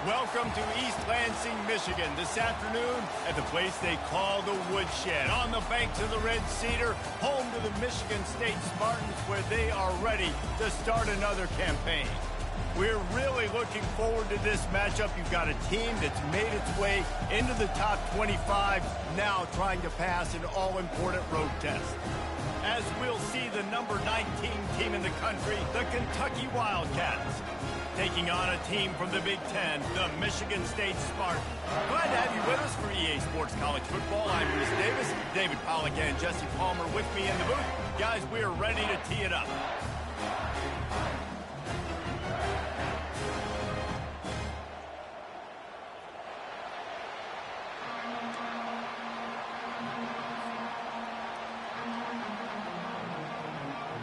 Welcome to East Lansing, Michigan. This afternoon at the place they call the Woodshed, on the banks of the Red Cedar, home to the Michigan State Spartans, where they are ready to start another campaign. We're really looking forward to this matchup. You've got a team that's made its way into the top 25, now trying to pass an all-important road test. As we'll see the number 19 team in the country, the Kentucky Wildcats, taking on a team from the Big Ten, the Michigan State Spartans. Glad to have you with us for EA Sports College Football. I'm Chris Davis, David Pollack and Jesse Palmer with me in the booth. Guys, we are ready to tee it up.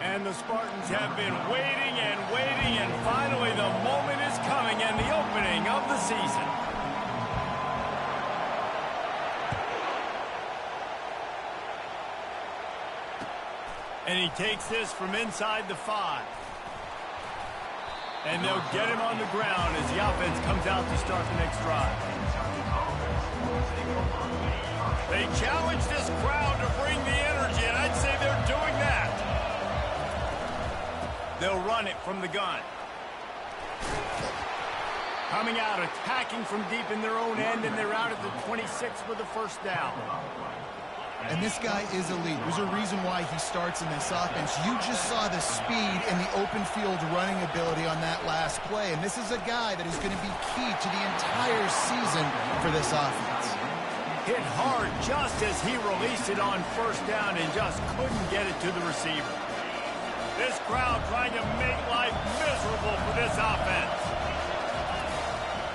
And the Spartans have been waiting, and finally the moment is coming and the opening of the season. And he takes this from inside the 5. And they'll get him on the ground as the offense comes out to start the next drive. They challenge this crowd to bring the energy, and I'd say they're doing that. They'll run it from the gun. Coming out, attacking from deep in their own end, and they're out at the 26 with a first down. And this guy is elite. There's a reason why he starts in this offense. You just saw the speed and the open field running ability on that last play. And this is a guy that is going to be key to the entire season for this offense. Hit hard just as he released it on first down and just couldn't get it to the receiver. This crowd trying to make life miserable for this offense.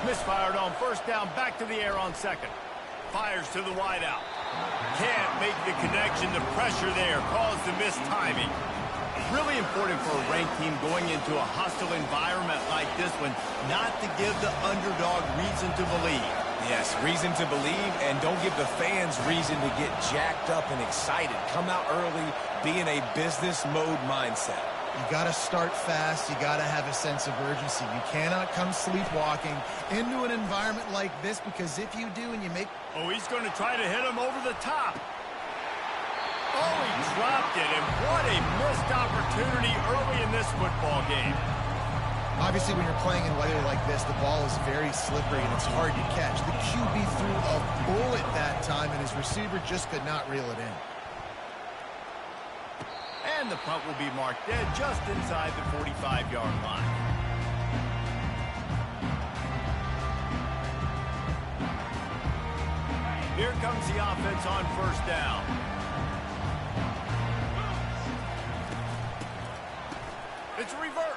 Misfired on first down, back to the air on second. Fires to the wideout. Can't make the connection. The pressure there caused the missed timing. Really important for a ranked team going into a hostile environment like this one, not to give the underdog reason to believe. Yes, reason to believe, and don't give the fans reason to get jacked up and excited. Come out early, be in a business mode mindset. You got to start fast. You got to have a sense of urgency. You cannot come sleepwalking into an environment like this, because if you do and you make... Oh, he's going to try to hit him over the top. Oh, he dropped it, and what a missed opportunity early in this football game. Obviously, when you're playing in weather like this, the ball is very slippery and it's hard to catch. The QB threw a bullet that time, and his receiver just could not reel it in. And the punt will be marked dead just inside the 45-yard line. Here comes the offense on first down. It's a reverse.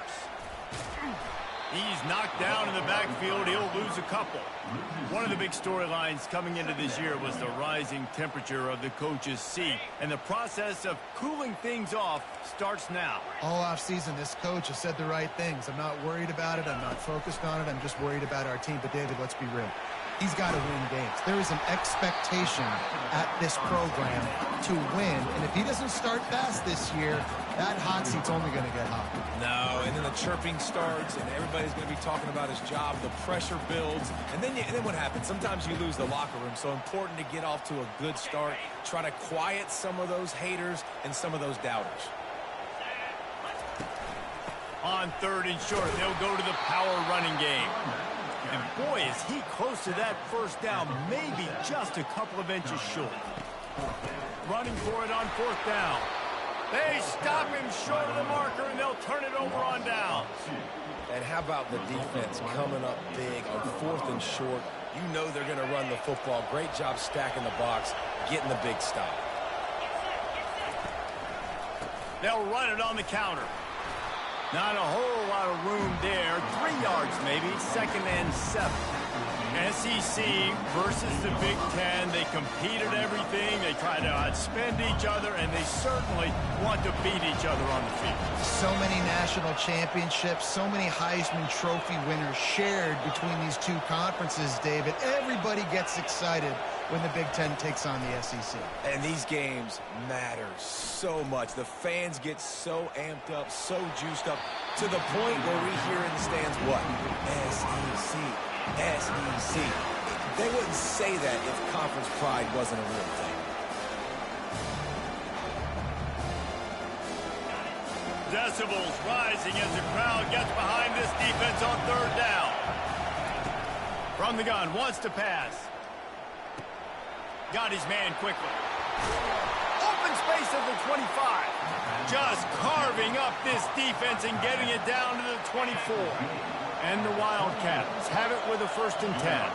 He's knocked down in the backfield. He'll lose a couple. One of the big storylines coming into this year was the rising temperature of the coach's seat. And the process of cooling things off starts now. All offseason, this coach has said the right things. I'm not worried about it. I'm not focused on it. I'm just worried about our team. But, David, let's be real. He's got to win games. There is an expectation at this program to win. And if he doesn't start fast this year, that hot seat's only going to get hot. No, and then the chirping starts, and everybody's going to be talking about his job. The pressure builds, and then what happens? Sometimes you lose the locker room, so important to get off to a good start. Try to quiet some of those haters and some of those doubters. On third and short, they'll go to the power running game. And boy, is he close to that first down, maybe just a couple of inches short. Running for it on fourth down. They stop him short of the marker, and they'll turn it over on down. And how about the defense coming up big on fourth and short? You know they're going to run the football. Great job stacking the box, getting the big stop. They'll run it on the counter. Not a whole lot of room there. 3 yards maybe, second and 7. SEC versus the Big Ten. They compete at everything. They try to outspend each other, and they certainly want to beat each other on the field. So many national championships, so many Heisman Trophy winners shared between these two conferences, David. Everybody gets excited when the Big Ten takes on the SEC. And these games matter so much. The fans get so amped up, so juiced up, to the point where we hear in the stands, what? SEC. SEC. They wouldn't say that if conference pride wasn't a real thing. Decibels rising as the crowd gets behind this defense on third down. From the gun, wants to pass. Got his man quickly. Open space at the 25. Just carving up this defense and getting it down to the 24. And the Wildcats have it with a 1st and 10.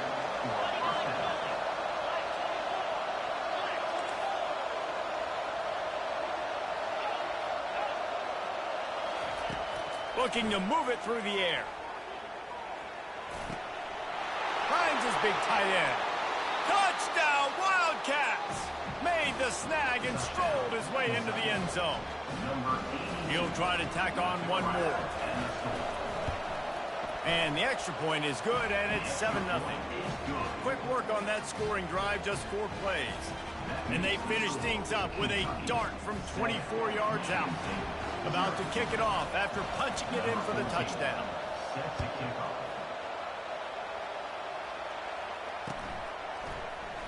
Looking to move it through the air. Finds his big tight end. Touchdown, Wildcats! Made the snag and strolled his way into the end zone. He'll try to tack on one more. And the extra point is good, and it's 7-0. Quick work on that scoring drive, just 4 plays. And they finish things up with a dart from 24 yards out. About to kick it off after punching it in for the touchdown.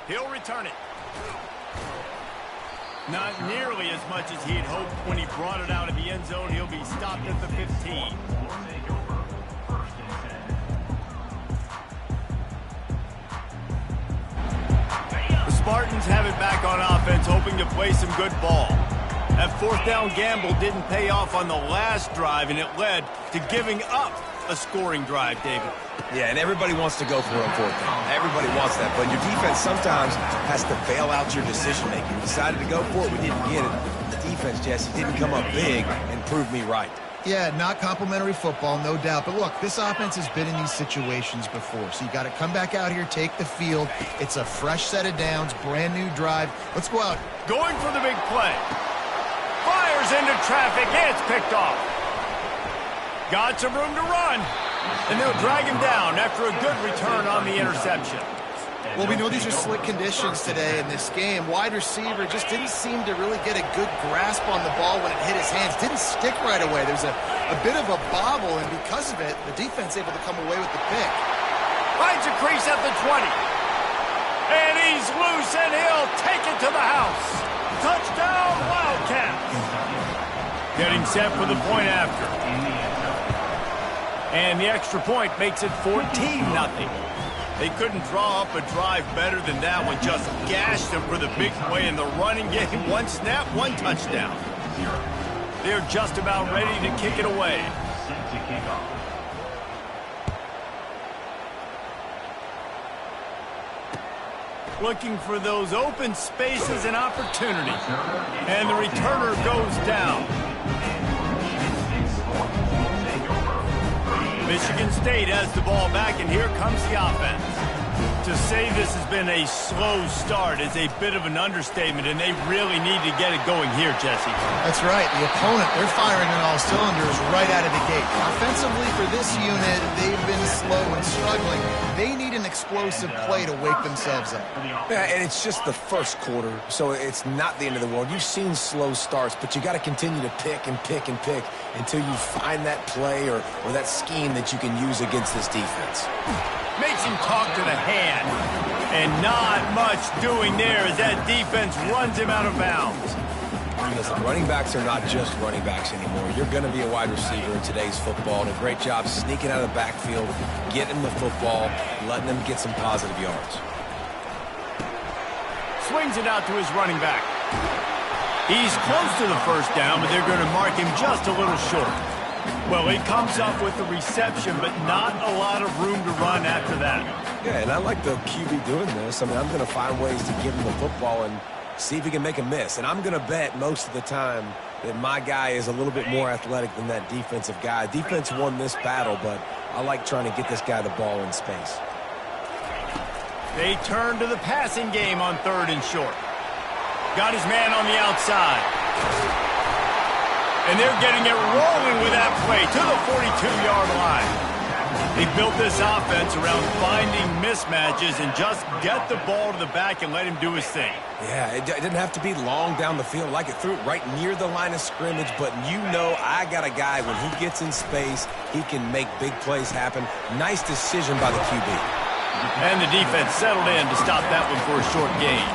He'll return it. Not nearly as much as he had hoped when he brought it out of the end zone. He'll be stopped at the 15. The Spartans have it back on offense, hoping to play some good ball. That 4th down gamble didn't pay off on the last drive, and it led to giving up a scoring drive, David. Yeah, and everybody wants to go for it on 4th down. Everybody wants that, but your defense sometimes has to bail out your decision-making. We decided to go for it. We didn't get it. The defense, Jesse, didn't come up big and prove me right. Yeah, not complimentary football, no doubt. But look, this offense has been in these situations before. So you got to come back out here, take the field. It's a fresh set of downs, brand new drive. Let's go out. Going for the big play. Fires into traffic. It's picked off. Got some room to run. And they'll drag him down after a good return on the interception. Well, we know these are slick conditions today in this game. Wide receiver just didn't seem to really get a good grasp on the ball when it hit his hands. Didn't stick right away. There's a bit of a bobble, and because of it, the defense able to come away with the pick. Finds a crease at the 20. And he's loose, and he'll take it to the house. Touchdown, Wildcats. Getting set for the point after. And the extra point makes it 14-0. They couldn't draw up a drive better than that one. Just gashed them for the big play in the running game. One snap, one touchdown. They're just about ready to kick it away. Looking for those open spaces and opportunities. And the returner goes down. Michigan State has the ball back, and here comes the offense. To say this has been a slow start is a bit of an understatement, and they really need to get it going here, Jesse. That's right. The opponent, they're firing on all cylinders right out of the gate. Offensively for this unit, they've been slow and struggling. They need an explosive play to wake themselves up. Yeah, and it's just the first quarter, so it's not the end of the world. You've seen slow starts, but you got to continue to pick and pick and pick until you find that play or that scheme that you can use against this defense. Makes him talk to the hand. And not much doing there as that defense runs him out of bounds. Listen, running backs are not just running backs anymore. You're going to be a wide receiver in today's football, and a great job sneaking out of the backfield, getting the football, letting them get some positive yards. Swings it out to his running back. He's close to the 1st down, but they're going to mark him just a little short. Well, he comes up with the reception, but not a lot of room to run after that. Yeah, and I like the QB doing this. I mean, I'm going to find ways to give him the football and see if he can make a miss. And I'm going to bet most of the time that my guy is a little bit more athletic than that defensive guy. Defense won this battle, but I like trying to get this guy the ball in space. They turn to the passing game on 3rd and short. Got his man on the outside. And they're getting it rolling with that play to the 42-yard line. They built this offense around finding mismatches and just get the ball to the back and let him do his thing. Yeah, it didn't have to be long down the field. Like it threw it right near the line of scrimmage, but you know I got a guy, when he gets in space, he can make big plays happen. Nice decision by the QB. And the defense settled in to stop that one for a short gain.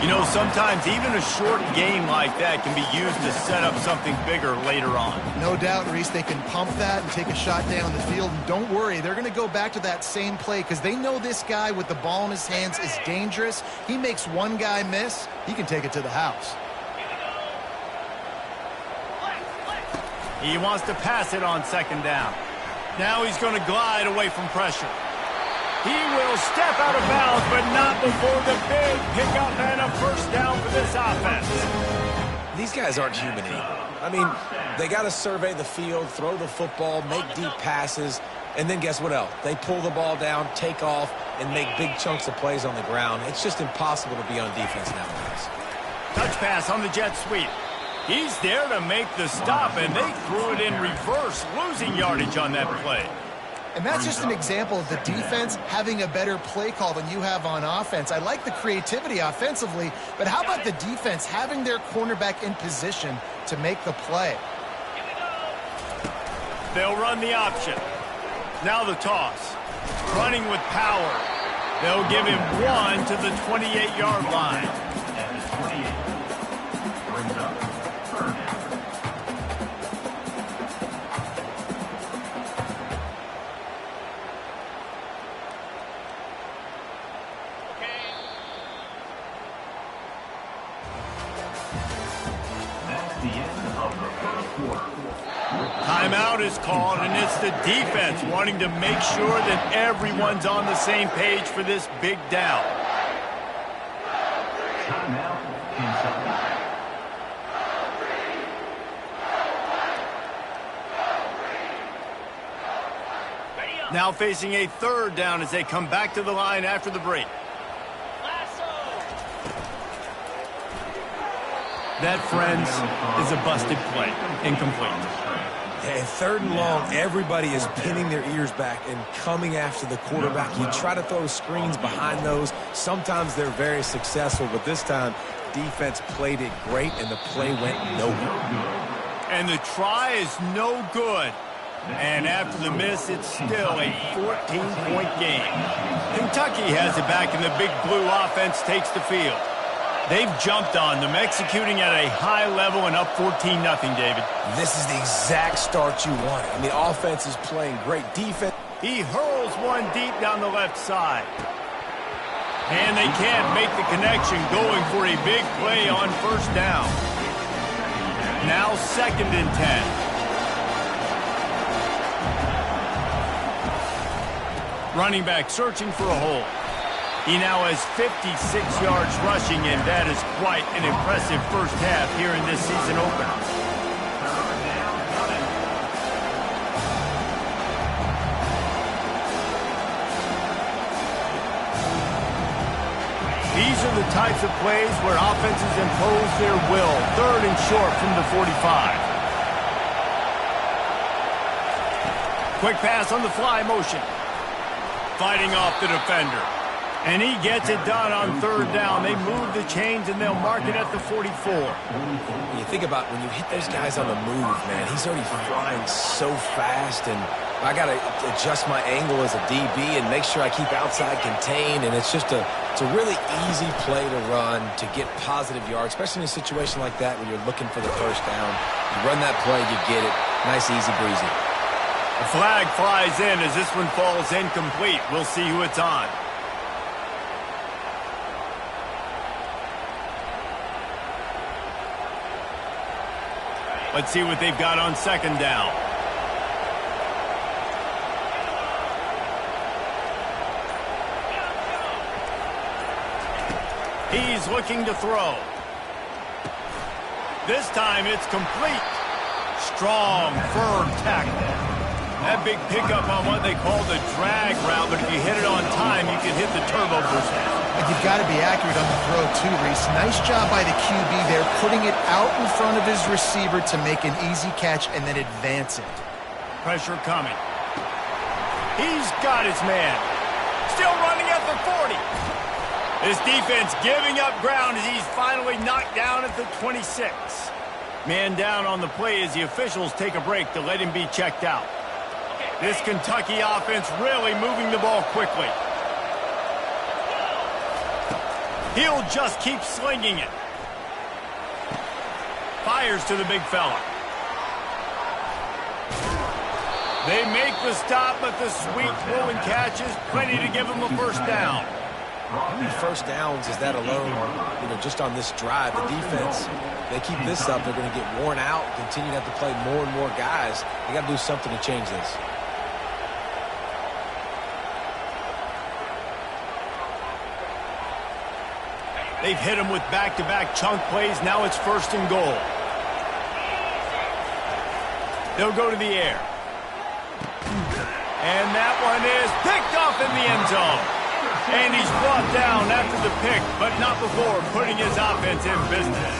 You know, sometimes even a short game like that can be used to set up something bigger later on. No doubt, Reese, they can pump that and take a shot down the field. And don't worry, they're going to go back to that same play because they know this guy with the ball in his hands is dangerous. He makes one guy miss, he can take it to the house. He wants to pass it on second down. Now he's going to glide away from pressure. He will step out of bounds, but not before the big pickup and a first down for this offense. These guys aren't human anymore. I mean, they got to survey the field, throw the football, make deep passes, and then guess what else? They pull the ball down, take off, and make big chunks of plays on the ground. It's just impossible to be on defense nowadays. Touch pass on the jet sweep. He's there to make the stop, and they threw it in reverse, losing yardage on that play. And that's just an example of the defense having a better play call than you have on offense. I like the creativity offensively, but how about the defense having their cornerback in position to make the play? They'll run the option. Now the toss. Running with power. They'll give him one to the 28-yard line. Timeout is called, and it's the defense wanting to make sure that everyone's on the same page for this big down. Now facing a third down as they come back to the line after the break. That, friends, is a busted play. Incomplete. And third and long, everybody is pinning their ears back and coming after the quarterback. You try to throw screens behind those. Sometimes they're very successful, but this time, defense played it great, and the play went nowhere. And the try is no good. And after the miss, it's still a 14-point game. Kentucky has it back, and the Big Blue offense takes the field. They've jumped on them, executing at a high level and up 14-0, David. This is the exact start you wanted. I mean, offense is playing great defense. He hurls one deep down the left side. And they can't make the connection, going for a big play on first down. Now 2nd and 10. Running back searching for a hole. He now has 56 yards rushing, and that is quite an impressive first half here in this season opener. These are the types of plays where offenses impose their will. 3rd and short from the 45. Quick pass on the fly motion. Fighting off the defender. And he gets it done on 3rd down. They move the chains, and they'll mark it at the 44. When you think about when you hit those guys on the move, man, he's already flying so fast, and I got to adjust my angle as a DB and make sure I keep outside contained, and it's a really easy play to run to get positive yards, especially in a situation like that when you're looking for the first down. You run that play, you get it. Nice, easy breezy. The flag flies in as this one falls incomplete. We'll see who it's on. Let's see what they've got on 2nd down. He's looking to throw. This time it's complete. Strong, firm tackle. That big pickup on what they call the drag route, but if you hit it on time, you can hit the turbo booster. And you've got to be accurate on the throw, too, Reese. Nice job by the QB there, putting it out in front of his receiver to make an easy catch and then advance it. Pressure coming. He's got his man. Still running at the 40. This defense giving up ground as he's finally knocked down at the 26. Man down on the play as the officials take a break to let him be checked out. This Kentucky offense really moving the ball quickly. He'll just keep slinging it. Fires to the big fella. They make the stop, but the sweet throwing catch is plenty to give him a first down. How many first downs is that alone, just on this drive? The defense, they keep this up, they're going to get worn out, continue to have to play more and more guys. They got to do something to change this. They've hit him with back-to-back chunk plays. Now it's first and goal. They'll go to the air. And that one is picked off in the end zone. And he's brought down after the pick, but not before putting his offense in business.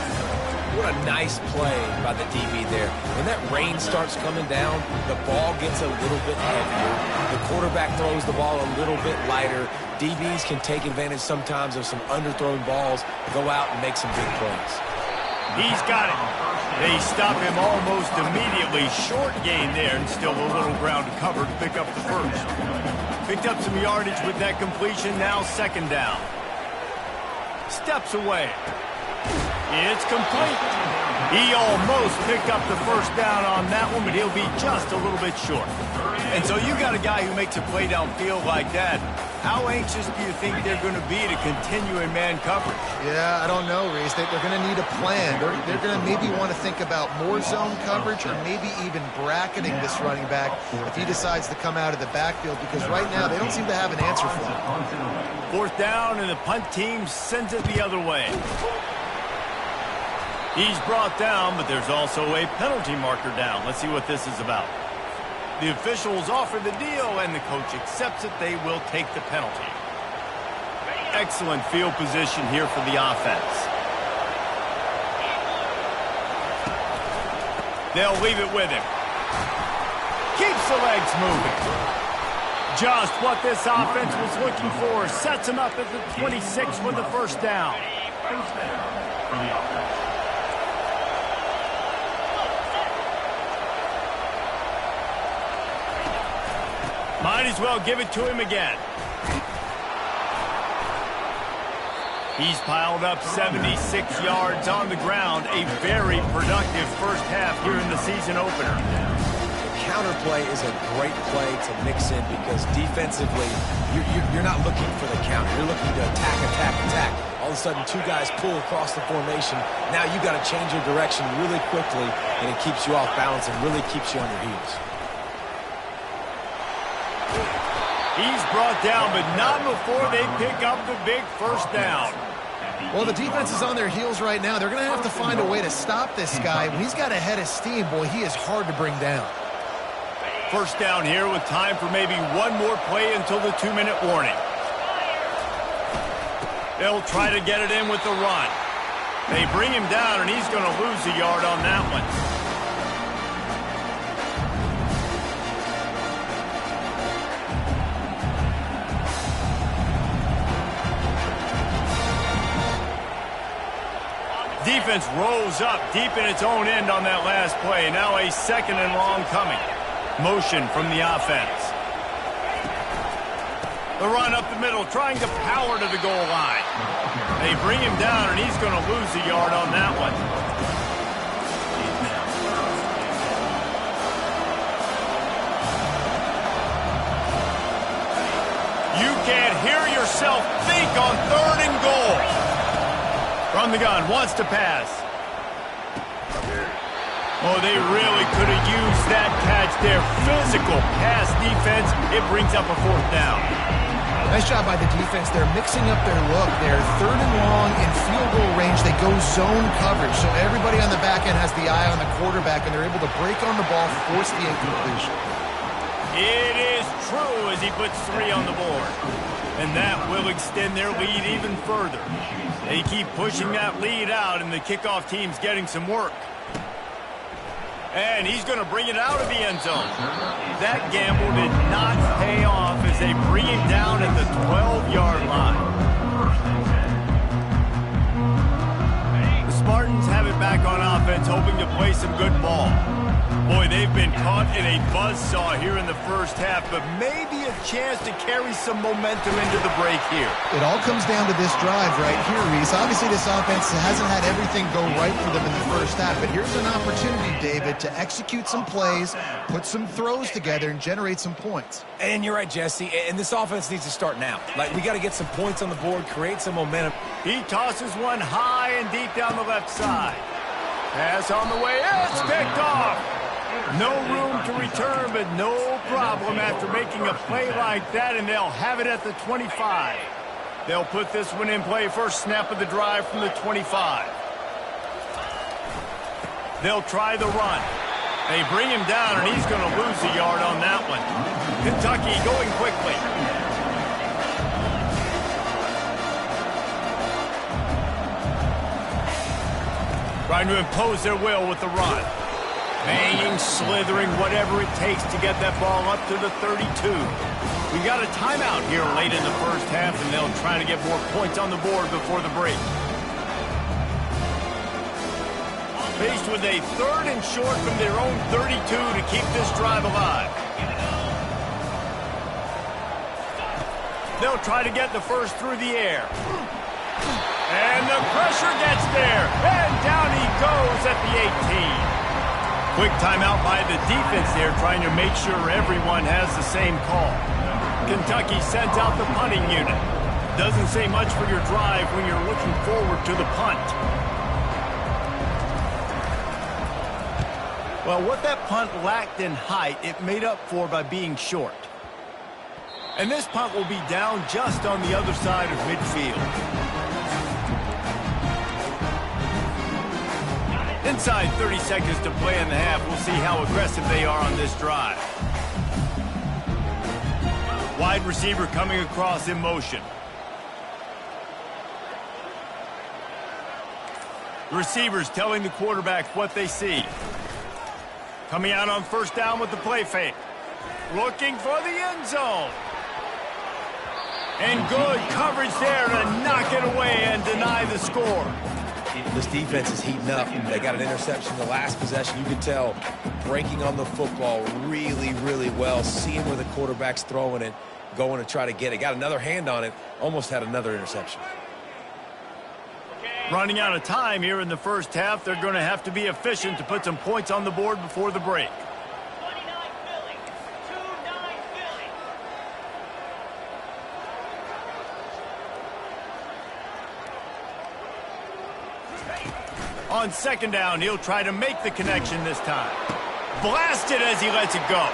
What a nice play by the DB there. When that rain starts coming down, the ball gets a little bit heavier. The quarterback throws the ball a little bit lighter. DBs can take advantage sometimes of some underthrown balls, go out and make some big plays. He's got it. They stop him almost immediately. Short gain there, and still a little ground to cover to pick up the first. Picked up some yardage with that completion. Now second down. Steps away. It's complete. He almost picked up the first down on that one, but he'll be just a little bit short. And so you got a guy who makes a play downfield like that. How anxious do you think they're going to be to continue in man coverage? Yeah, I don't know, Reese. They're going to need a plan. They're going to maybe want to think about more zone coverage or maybe even bracketing this running back if he decides to come out of the backfield, because right now they don't seem to have an answer for him. Fourth down, and the punt team sends it the other way. He's brought down, but there's also a penalty marker down. Let's see what this is about. The officials offer the deal, and the coach accepts it. They will take the penalty. Excellent field position here for the offense. They'll leave it with him. Keeps the legs moving. Just what this offense was looking for. Sets him up at the 26 with the first down. Might as well give it to him again. He's piled up 76 yards on the ground. A very productive first half here in the season opener. The counter play is a great play to mix in because defensively, you're not looking for the counter. You're looking to attack, attack, attack. All of a sudden, two guys pull across the formation. Now you got to change your direction really quickly, and it keeps you off balance and really keeps you on your heels. He's brought down, but not before they pick up the big first down. Well, the defense is on their heels right now. They're going to have to find a way to stop this guy. When he's got a head of steam, boy, he is hard to bring down. First down here with time for maybe one more play until the 2-minute warning. They'll try to get it in with the run. They bring him down, and he's going to lose a yard on that one. Defense rolls up deep in its own end on that last play. Now a second and long coming. Motion from the offense. The run up the middle, trying to power to the goal line. They bring him down, and he's going to lose a yard on that one. You can't hear yourself think on third and goal. From the gun, wants to pass. Oh, they really could have used that catch there. Physical pass defense. It brings up a fourth down. Nice job by the defense. They're mixing up their look. They're third and long in field goal range. They go zone coverage. So everybody on the back end has the eye on the quarterback, and they're able to break on the ball, force the incompletion. It is true as he puts 3 on the board. And that will extend their lead even further. They keep pushing that lead out, and the kickoff team's getting some work. And he's going to bring it out of the end zone. That gamble did not pay off as they bring it down at the 12-yard line. The Spartans have it back on offense, hoping to play some good ball. Boy, they've been caught in a buzzsaw here in the first half, but maybe a chance to carry some momentum into the break here. It all comes down to this drive right here, Reese. Obviously, this offense hasn't had everything go right for them in the first half, but here's an opportunity, David, to execute some plays, put some throws together, and generate some points. And you're right, Jesse, and this offense needs to start now. Like, we got to get some points on the board, create some momentum. He tosses one high and deep down the left side. Pass on the way, it's picked off. No room to return, but no problem after making a play like that, and they'll have it at the 25. They'll put this one in play first snap of the drive from the 25. They'll try the run. They bring him down, and he's going to lose a yard on that one. Kentucky going quickly. Trying to impose their will with the run. Banging, slithering, whatever it takes to get that ball up to the 32. We got a timeout here late in the first half, and they'll try to get more points on the board before the break. Faced with a 3rd and short from their own 32 to keep this drive alive. They'll try to get the first through the air. And the pressure gets there, and down he goes at the 18. Quick timeout by the defense there, trying to make sure everyone has the same call. Kentucky sends out the punting unit. Doesn't say much for your drive when you're looking forward to the punt. Well, what that punt lacked in height, it made up for by being short. And this punt will be down just on the other side of midfield. Inside 30 seconds to play in the half. We'll see how aggressive they are on this drive. Wide receiver coming across in motion. Receivers telling the quarterback what they see. Coming out on first down with the play fake. Looking for the end zone. And good coverage there to knock it away and deny the score. This defense is heating up. They got an interception the last possession. You can tell breaking on the football really, really well. Seeing where the quarterback's throwing it, going to try to get it. Got another hand on it. Almost had another interception. Running out of time here in the first half. They're going to have to be efficient to put some points on the board before the break. On second down, he'll try to make the connection this time. Blasted as he lets it go.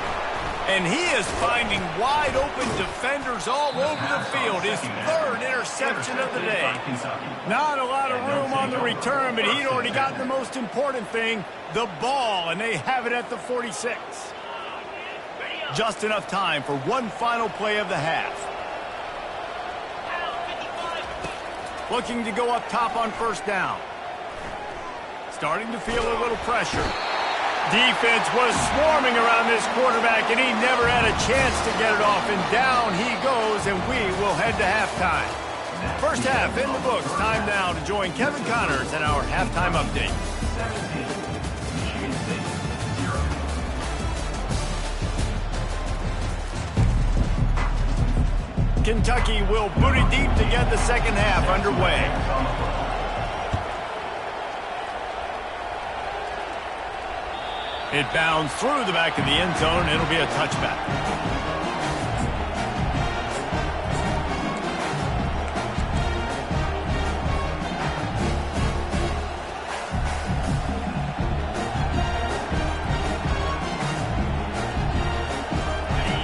And he is finding wide open defenders all over the field. His 3rd interception of the day. Not a lot of room on the return, but he'd already gotten the most important thing, the ball, and they have it at the 46. Just enough time for one final play of the half. Looking to go up top on first down. Starting to feel a little pressure. Defense was swarming around this quarterback, and he never had a chance to get it off. And down he goes, and we will head to halftime. First half in the books. Time now to join Kevin Connors in our halftime update. Kentucky will boot it deep to get the second half underway. It bounds through the back of the end zone, and it'll be a touchback.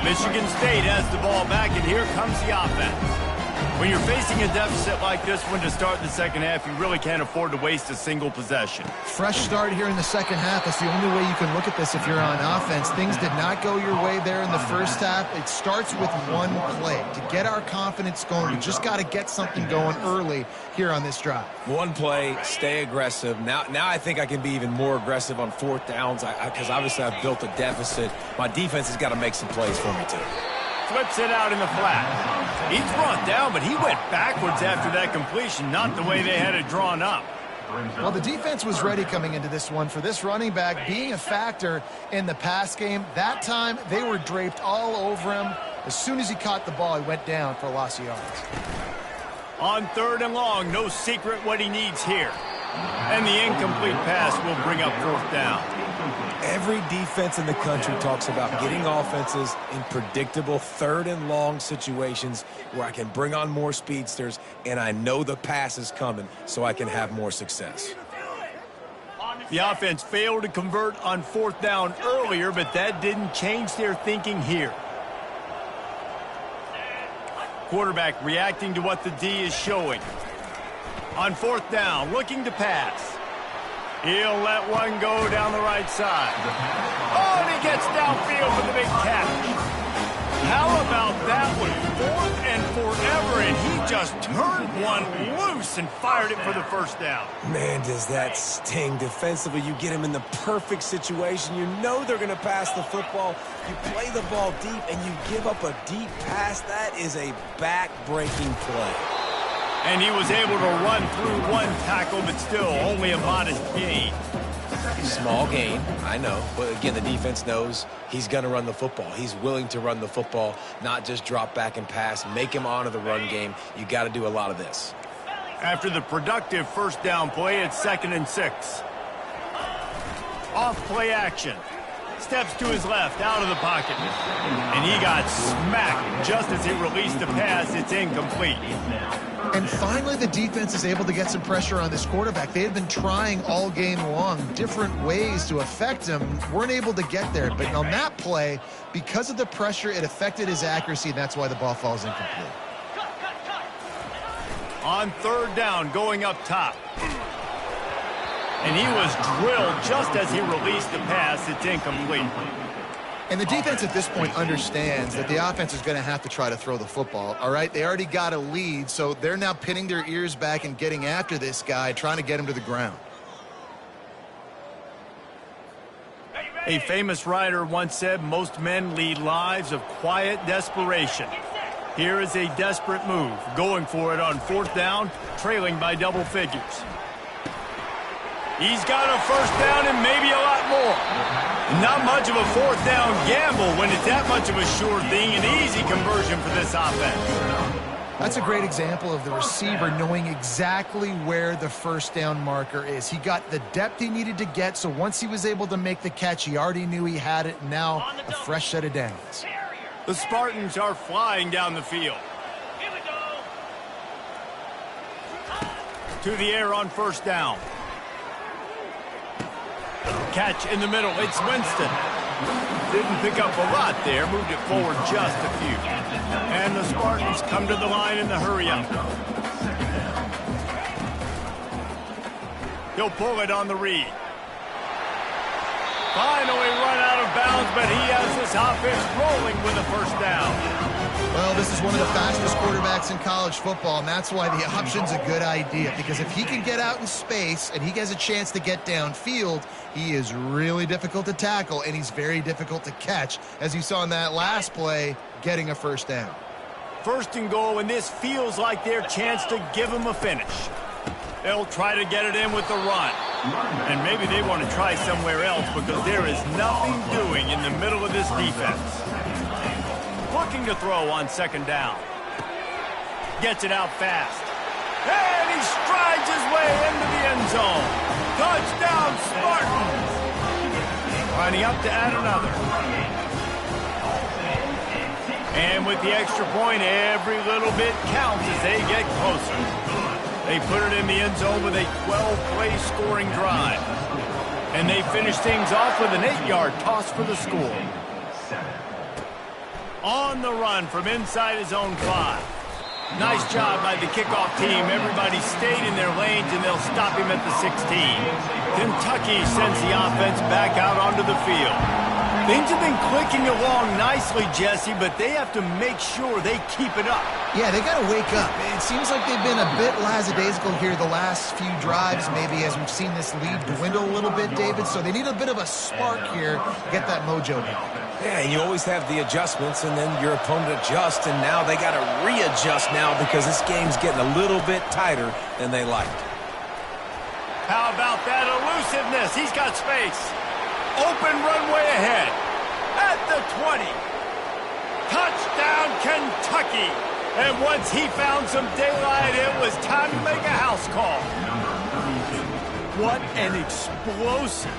Michigan State has the ball back, and here comes the offense. When you're facing a deficit like this one to start the second half, you really can't afford to waste a single possession. Fresh start here in the second half. That's the only way you can look at this if you're on offense. Things did not go your way there in the first half. It starts with one play. To get our confidence going, we just got to get something going early here on this drive. One play, stay aggressive. Now I think I can be even more aggressive on fourth downs because obviously I've built a deficit. My defense has got to make some plays for me too. Flips it out in the flat. He's brought down, but he went backwards after that completion, not the way they had it drawn up. Well, the defense was ready coming into this one for this running back being a factor in the pass game. That time, they were draped all over him. As soon as he caught the ball, he went down for a loss of yards. On 3rd and long, no secret what he needs here. And the incomplete pass will bring up 4th down. Every defense in the country talks about getting offenses in predictable 3rd and long situations where I can bring on more speedsters and I know the pass is coming so I can have more success. The offense failed to convert on 4th down earlier, but that didn't change their thinking here. Quarterback reacting to what the D is showing. On 4th down, looking to pass. He'll let one go down the right side. Oh, and he gets downfield for the big catch. How about that one? 4th and forever, and he just turned one loose and fired it for the 1st down. Man, does that sting defensively. You get him in the perfect situation. You know they're going to pass the football. You play the ball deep, and you give up a deep pass. That is a back-breaking play. And he was able to run through one tackle, but still only a modest gain. Small gain, I know. But again, the defense knows he's going to run the football. He's willing to run the football, not just drop back and pass. Make him honor the run game. You got to do a lot of this. After the productive 1st down play, it's 2nd and 6. Off play action. Steps to his left, out of the pocket. And he got smacked just as he released the pass. It's incomplete. And finally, the defense is able to get some pressure on this quarterback. They had been trying all game long different ways to affect him. Weren't able to get there. But on that play, because of the pressure, it affected his accuracy, and that's why the ball falls incomplete. On 3rd down, going up top. And he was drilled just as he released the pass. It's incomplete. And the defense at this point understands that the offense is going to have to try to throw the football, all right? They already got a lead, so they're now pinning their ears back and getting after this guy, trying to get him to the ground. A famous writer once said, most men lead lives of quiet desperation. Here is a desperate move, going for it on 4th down, trailing by double figures. He's got a 1st down and maybe a lot more. Not much of a 4th down gamble when it's that much of a sure thing, an easy conversion for this offense. That's a great example of the receiver knowing exactly where the 1st down marker is. He got the depth he needed to get, so once he was able to make the catch, he already knew he had it, and now a fresh set of downs. The Spartans are flying down the field. To the air on 1st down. Catch in the middle. It's Winston. Didn't pick up a lot there. Moved it forward just a few. And the Spartans come to the line in the hurry-up. He'll pull it on the read. Finally run out of bounds, but he has this offense rolling with a 1st down. Well, this is one of the fastest quarterbacks in college football, and that's why the option's a good idea. Because if he can get out in space and he has a chance to get downfield, he is really difficult to tackle, and he's very difficult to catch, as you saw in that last play, getting a 1st down. 1st and goal, and this feels like their chance to give him a finish. They'll try to get it in with the run. And maybe they want to try somewhere else because there is nothing doing in the middle of this defense. Looking to throw on 2nd down. Gets it out fast. And he strides his way into the end zone. Touchdown, Spartans! Lining up to add another. And with the extra point, every little bit counts as they get closer. They put it in the end zone with a 12-play scoring drive. And they finish things off with an 8-yard toss for the score. On the run from inside his own 5. Nice job by the kickoff team. Everybody stayed in their lanes, and they'll stop him at the 16. Kentucky sends the offense back out onto the field. Things have been clicking along nicely, Jesse, but they have to make sure they keep it up. Yeah, they got to wake up. It seems like they've been a bit lackadaisical here the last few drives, maybe as we've seen this lead dwindle a little bit, David. So they need a bit of a spark here to get that mojo going. Yeah, and you always have the adjustments, and then your opponent adjusts, and now they got to readjust now because this game's getting a little bit tighter than they liked. How about that elusiveness? He's got space. Open runway ahead. At the 20. Touchdown, Kentucky. And once he found some daylight, it was time to make a house call. What an explosive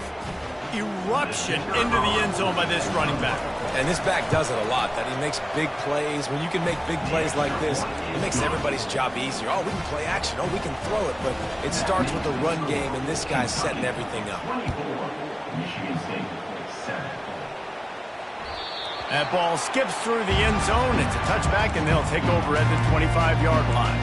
eruption into the end zone by this running back. And this back does it a lot, that he makes big plays. When you can make big plays like this, it makes everybody's job easier. Oh, we can play action. Oh, we can throw it. But it starts with the run game, and this guy's setting everything up. That ball skips through the end zone. It's a touchback, and they'll take over at the 25-yard line.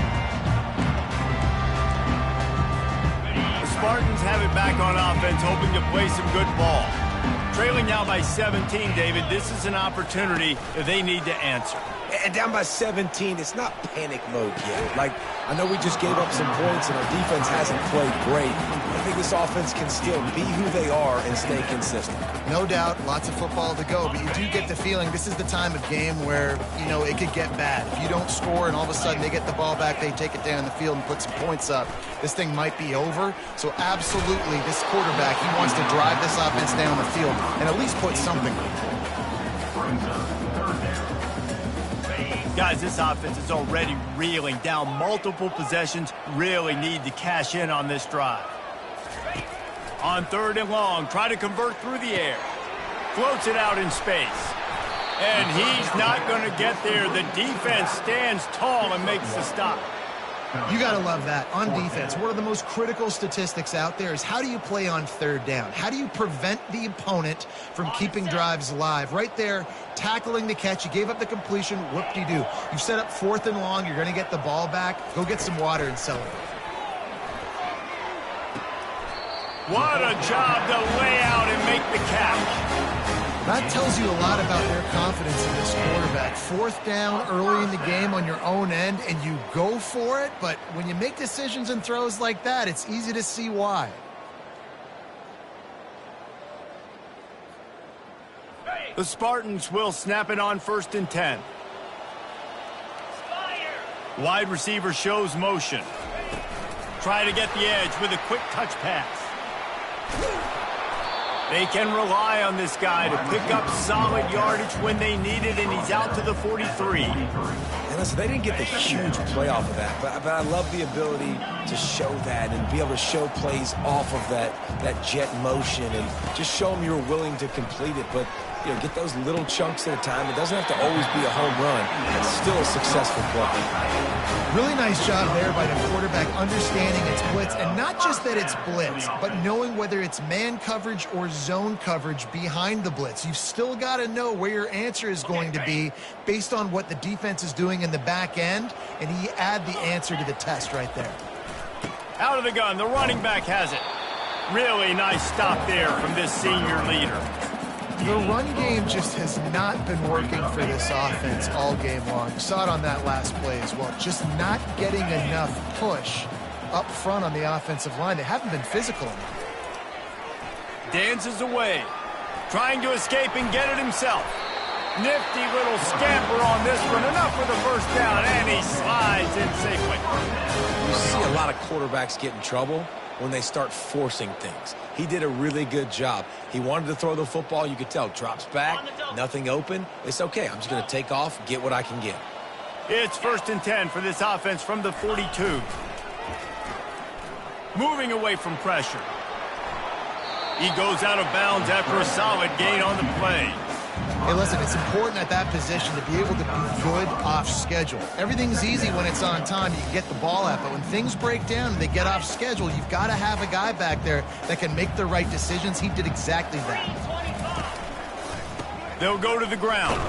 Spartans have it back on offense, hoping to play some good ball. Trailing now by 17, David. This is an opportunity that they need to answer. And down by 17, it's not panic mode yet. Like, I know we just gave up some points and our defense hasn't played great. I think this offense can still be who they are and stay consistent. No doubt, lots of football to go, but you do get the feeling this is the time of game where, you know, it could get bad. If you don't score and all of a sudden they get the ball back, they take it down the field and put some points up, this thing might be over. So absolutely, this quarterback, he wants to drive this offense down the field and at least put something on it. Guys, this offense is already reeling down multiple possessions. Really need to cash in on this drive. On 3rd and long, try to convert through the air. Floats it out in space. And he's not going to get there. The defense stands tall and makes the stop. You got to love that. On defense, one of the most critical statistics out there is how do you play on 3rd down? How do you prevent the opponent from keeping drives alive? Right there, tackling the catch. You gave up the completion. Whoop-de-doo. You set up 4th and long. You're going to get the ball back. Go get some water and celebrate. What a job to lay out and make the catch. That tells you a lot about their confidence in this quarterback. 4th down early in the game on your own end, and you go for it, but when you make decisions and throws like that, it's easy to see why. The Spartans will snap it on 1st and 10. Wide receiver shows motion. Try to get the edge with a quick touch pass. They can rely on this guy to pick up solid yardage when they need it, and he's out to the 43. And listen, they didn't get the huge play off of that, but I love the ability to show that and be able to show plays off of that jet motion and just show them you're willing to complete it. But, you know, get those little chunks at a time. It doesn't have to always be a home run. It's still a successful play. Really nice job there by the quarterback understanding it's blitz, and not just that it's blitz, but knowing whether it's man coverage or zone coverage behind the blitz. You've still got to know where your answer is going to be based on what the defense is doing in the back end, and he add the answer to the test right there. Out of the gun, the running back has it. Really nice stop there from this senior leader. The run game just has not been working for this offense all game long. You saw it on that last play as well. Just not getting enough push up front on the offensive line. They haven't been physical enough. Dances away. Trying to escape and get it himself. Nifty little scamper on this one. Enough for the first down, and he slides in safely. You see a lot of quarterbacks get in trouble when they start forcing things. He did a really good job. He wanted to throw the football. You could tell. Drops back, nothing open. It's okay. I'm just going to take off, get what I can get. It's 1st and 10 for this offense from the 42. Moving away from pressure. He goes out of bounds after a solid gain on the play. Hey, listen, it's important at that position to be able to be good off schedule. Everything's easy when it's on time. You can get the ball out, but when things break down and they get off schedule, you've got to have a guy back there that can make the right decisions. He did exactly that. They'll go to the ground.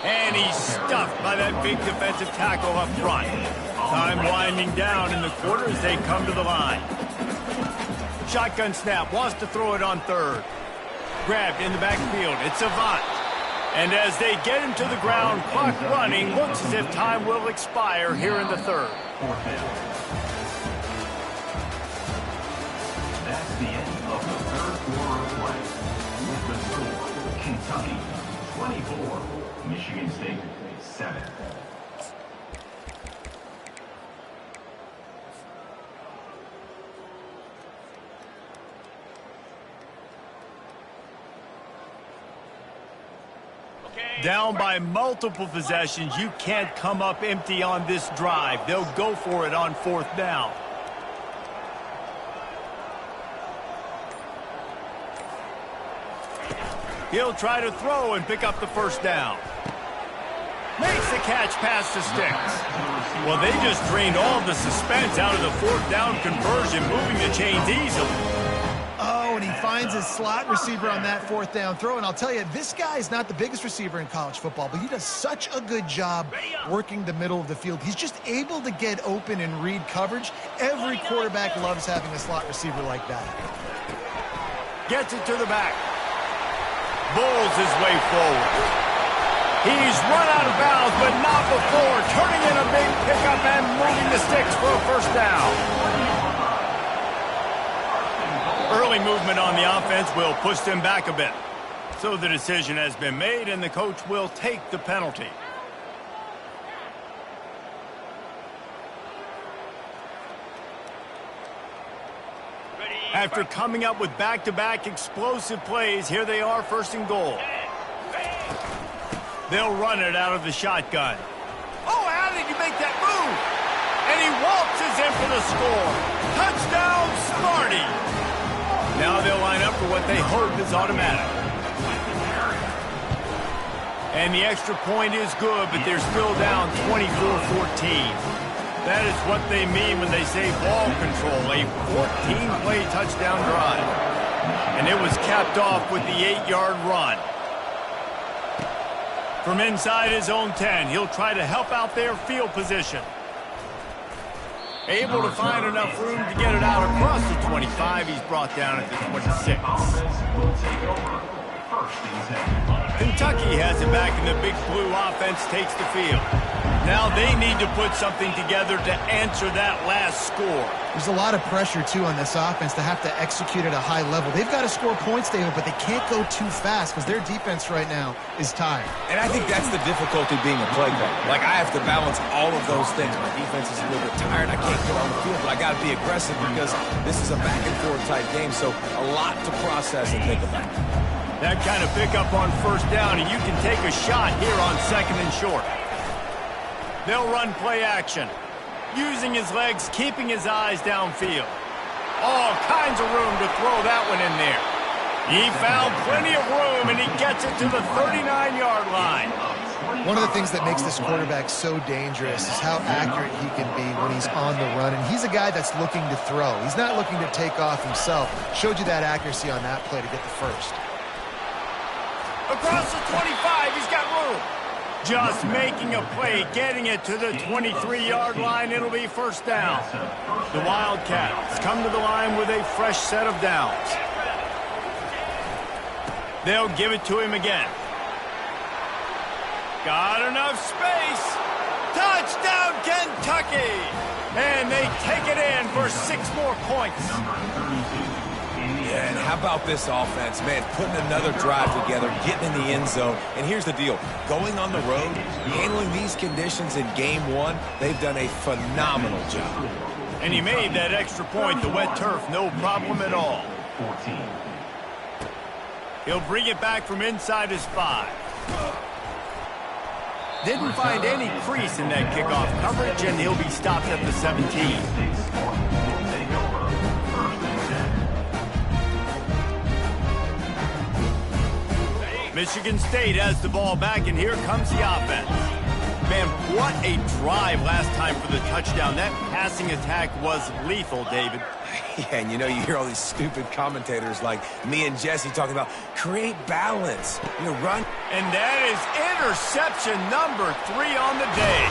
And he's stuffed by that big defensive tackle up front. Time winding down in the quarter as they come to the line. Shotgun snap, wants to throw it on third. Grabbed in the backfield, it's Avant. And as they get him to the ground, clock running, looks as if time will expire here in the third. That's the end of the third quarter of play. With the score, Kentucky 24, Michigan State 7. Down by multiple possessions, you can't come up empty on this drive. They'll go for it on fourth down. He'll try to throw and pick up the first down. Makes the catch past the sticks. Well, they just drained all the suspense out of the fourth down conversion, moving the chains easily. Oh, and he finds his slot receiver on that fourth down throw. And I'll tell you, this guy is not the biggest receiver in college football, but he does such a good job working the middle of the field. He's just able to get open and read coverage. Every quarterback loves having a slot receiver like that. Gets it to the back. Bowls his way forward. He's run out of bounds, but not before turning in a big pickup and moving the sticks for a first down. Early movement on the offense will push them back a bit. So the decision has been made, and the coach will take the penalty. After coming up with back-to-back explosive plays, here they are, first and goal. They'll run it out of the shotgun. Oh, how did you make that move? And he waltzes in for the score. Touchdown, Smarty! Now they'll line up for what they hope is automatic. And the extra point is good, but they're still down 24-14. That is what they mean when they say ball control, a 14-play touchdown drive. And it was capped off with the 8-yard run. From inside his own 10, he'll try to help out their field position. Able to find enough room to get it out across the 25. He's brought down at the 26. Kentucky has it back, and the big blue offense takes the field. Now they need to put something together to answer that last score. There's a lot of pressure, too, on this offense to have to execute at a high level. They've got to score points, David, but they can't go too fast because their defense right now is tired. And I think that's the difficulty being a play caller. Like, I have to balance all of those things. My defense is a little bit tired. I can't get on the field, but I got to be aggressive because this is a back-and-forth type game, so a lot to process and think about. That kind of pickup on first down, and you can take a shot here on second and short. They'll run play action. Using his legs, keeping his eyes downfield. All kinds of room to throw that one in there. He found plenty of room, and he gets it to the 39-yard line. One of the things that makes this quarterback so dangerous is how accurate he can be when he's on the run. And he's a guy that's looking to throw. He's not looking to take off himself. Showed you that accuracy on that play to get the first. Across the 25, he's got room. Just making a play, getting it to the 23-yard line. It'll be first down. The Wildcats come to the line with a fresh set of downs. They'll give it to him again. Got enough space. Touchdown, Kentucky! And they take it in for 6 more points. Yeah, and how about this offense, man, putting another drive together, getting in the end zone. And here's the deal. Going on the road, handling these conditions in game 1, they've done a phenomenal job. And he made that extra point, the wet turf, no problem at all. He'll bring it back from inside his 5. Didn't find any crease in that kickoff coverage, and he'll be stopped at the 17. Michigan State has the ball back, and here comes the offense. Man, what a drive last time for the touchdown. That passing attack was lethal, David. Yeah, and you know, you hear all these stupid commentators like me and Jesse talking about create balance, run. And that is interception number 3 on the day.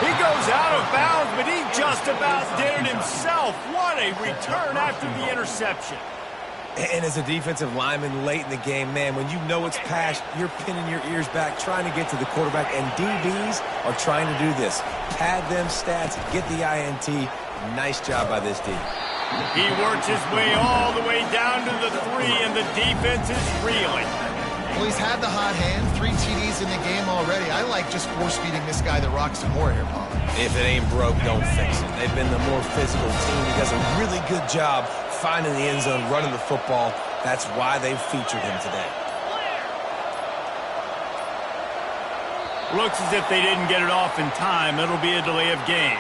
He goes out of bounds, but he just about did it himself. What a return after the interception. And as a defensive lineman late in the game, man, when you know it's passed, you're pinning your ears back, trying to get to the quarterback, and DBs are trying to do this. Pad them stats, get the INT. Nice job by this D. He works his way all the way down to the 3, and the defense is reeling. Well, he's had the hot hand, 3 TDs in the game already. I like just force-feeding this guy the rock some more here, Paul. If it ain't broke, don't fix it. They've been the more physical team. He does a really good job finding the end zone, running the football. That's why they've featured him today. Looks as if they didn't get it off in time. It'll be a delay of game.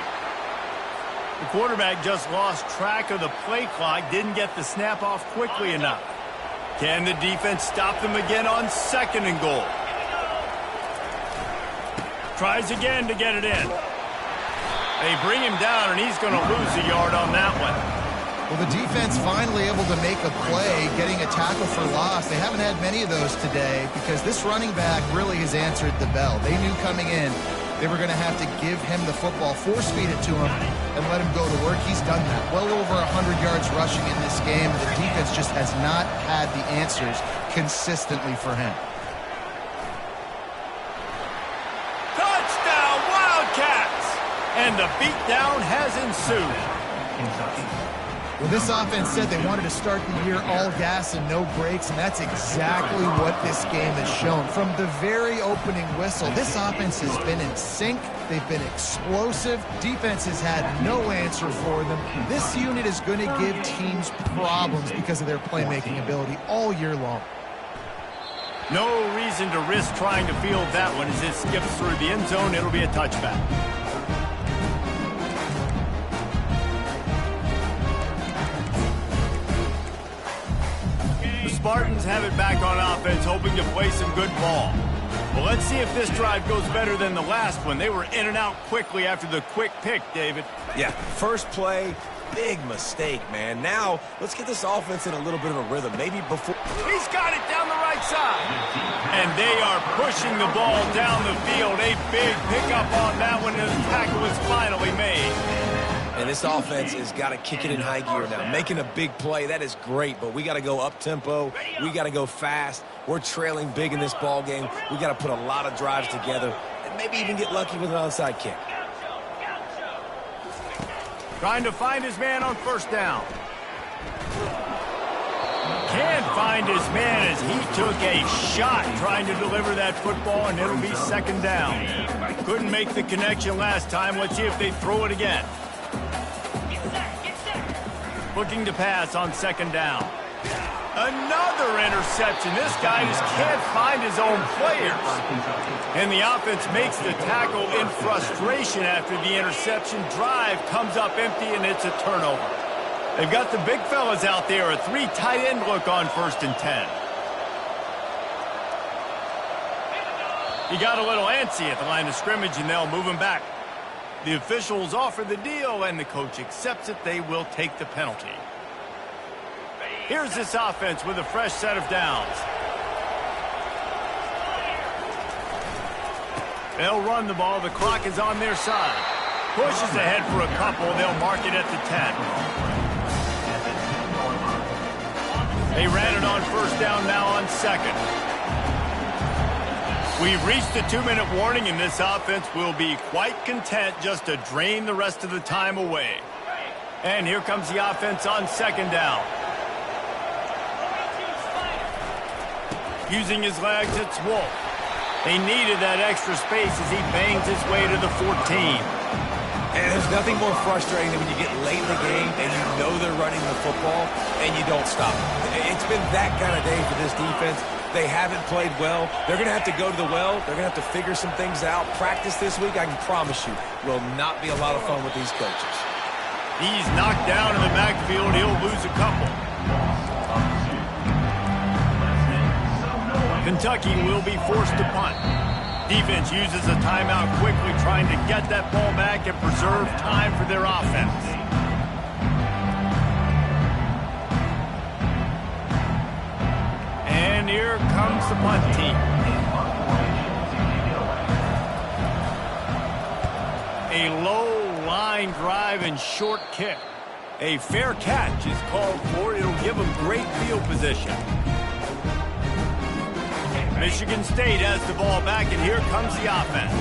The quarterback just lost track of the play clock, didn't get the snap off quickly enough. Can the defense stop them again on 2nd and goal? Tries again to get it in. They bring him down, and he's going to lose a yard on that one. Well, the defense finally able to make a play, getting a tackle for loss. They haven't had many of those today because this running back really has answered the bell. They knew coming in they were going to have to give him the football, force-feed it to him, and let him go to work. He's done that. Well over 100 yards rushing in this game. The defense just has not had the answers consistently for him. Touchdown, Wildcats! And the beatdown has ensued. Well, this offense said they wanted to start the year all gas and no brakes, and that's exactly what this game has shown. From the very opening whistle, this offense has been in sync. They've been explosive. Defense has had no answer for them. This unit is going to give teams problems because of their playmaking ability all year long. No reason to risk trying to field that one as it skips through the end zone. It'll be a touchback. Spartans have it back on offense, hoping to play some good ball. Well, let's see if this drive goes better than the last one. They were in and out quickly after the quick pick, David. Yeah, first play, big mistake, man. Now, let's get this offense in a little bit of a rhythm. Maybe before... He's got it down the right side. And they are pushing the ball down the field. A big pickup on that one, and the tackle is finally made. And this offense has got to kick it in high gear now. Making a big play, that is great, but we got to go up-tempo. We got to go fast. We're trailing big in this ball game. We got to put a lot of drives together and maybe even get lucky with an onside kick. Trying to find his man on 1st down. Can't find his man as he took a shot trying to deliver that football, and it'll be 2nd down. Couldn't make the connection last time. Let's see if they throw it again. Looking to pass on 2nd down. Another interception. This guy just can't find his own players. And the offense makes the tackle in frustration after the interception. Drive comes up empty, and it's a turnover. They've got the big fellas out there. A 3 tight end look on 1st and 10. He got a little antsy at the line of scrimmage, and they'll move him back. The officials offer the deal, and the coach accepts it. They will take the penalty. Here's this offense with a fresh set of downs. They'll run the ball. The clock is on their side. Pushes ahead for a couple. They'll mark it at the 10. They ran it on 1st down, now on 2nd. We've reached the 2-minute warning, and this offense will be quite content just to drain the rest of the time away. And here comes the offense on 2nd down. Using his legs, it's Wolf. They needed that extra space as he bangs his way to the 14. And there's nothing more frustrating than when you get late in the game and you know they're running the football and you don't stop it. It's been that kind of day for this defense. They haven't played well. They're going to have to go to the well. They're going to have to figure some things out. Practice this week, I can promise you, will not be a lot of fun with these coaches. He's knocked down in the backfield. He'll lose a couple. Kentucky will be forced to punt. Defense uses a timeout quickly, trying to get that ball back and preserve time for their offense. And here comes the punt team. A low line drive and short kick. A fair catch is called for. It'll give them great field position. Michigan State has the ball back, and here comes the offense.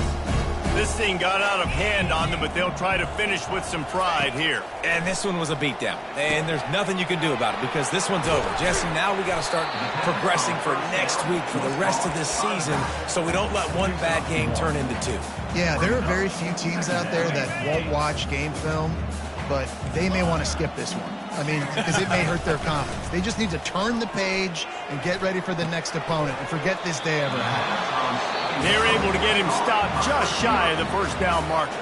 This thing got out of hand on them, but they'll try to finish with some pride here. And this one was a beatdown. And there's nothing you can do about it because this one's over. Jesse, now we got to start progressing for next week, for the rest of this season, so we don't let one bad game turn into two. Yeah, there are very few teams out there that won't watch game film, but they may want to skip this one. I mean, because it may hurt their confidence. They just need to turn the page and get ready for the next opponent and forget this day ever happened. They're able to get him stopped just shy of the first down marker.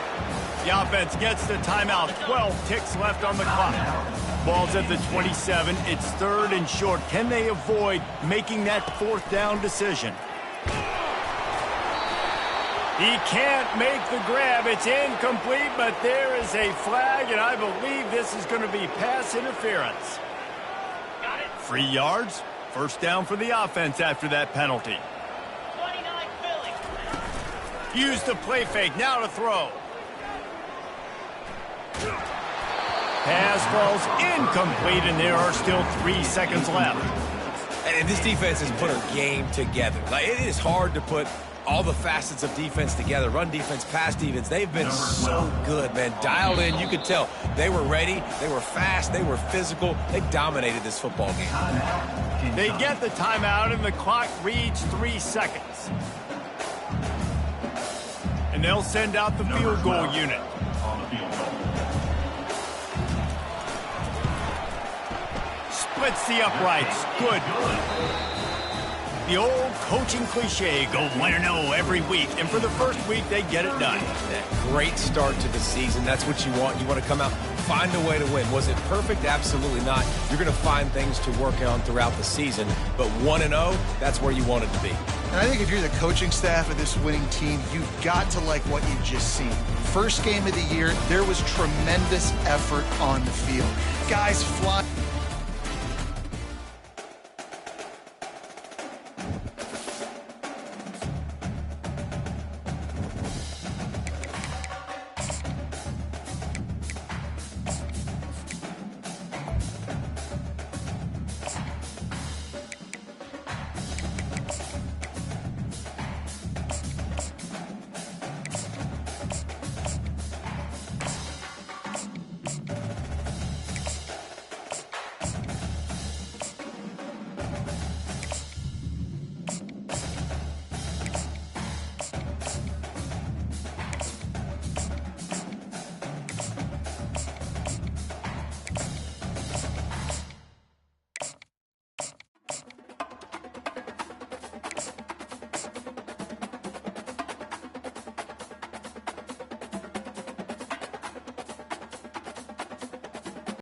The offense gets the timeout. 12 ticks left on the clock. Ball's at the 27. It's 3rd and short. Can they avoid making that 4th down decision? He can't make the grab. It's incomplete, but there is a flag, and I believe this is going to be pass interference. 3 yards. First down for the offense after that penalty. 29 Philly. Use the play fake. Now to throw. Pass falls incomplete, and there are still 3 seconds left. And this defense has put a game together. Like, it is hard to put all the facets of defense together. Run defense, pass defense. They've been so good, man. Dialed in. You could tell they were ready. They were fast. They were physical. They dominated this football game. They get the timeout, and the clock reads 3 seconds. And they'll send out the field goal unit. Splits the uprights. Good. The old coaching cliche, go 1-0 every week. And for the first week, they get it done. That great start to the season. That's what you want. You want to come out, find a way to win. Was it perfect? Absolutely not. You're going to find things to work on throughout the season. But 1-0, that's where you want it to be. And I think if you're the coaching staff of this winning team, you've got to like what you've just seen. First game of the year, there was tremendous effort on the field. Guys flying.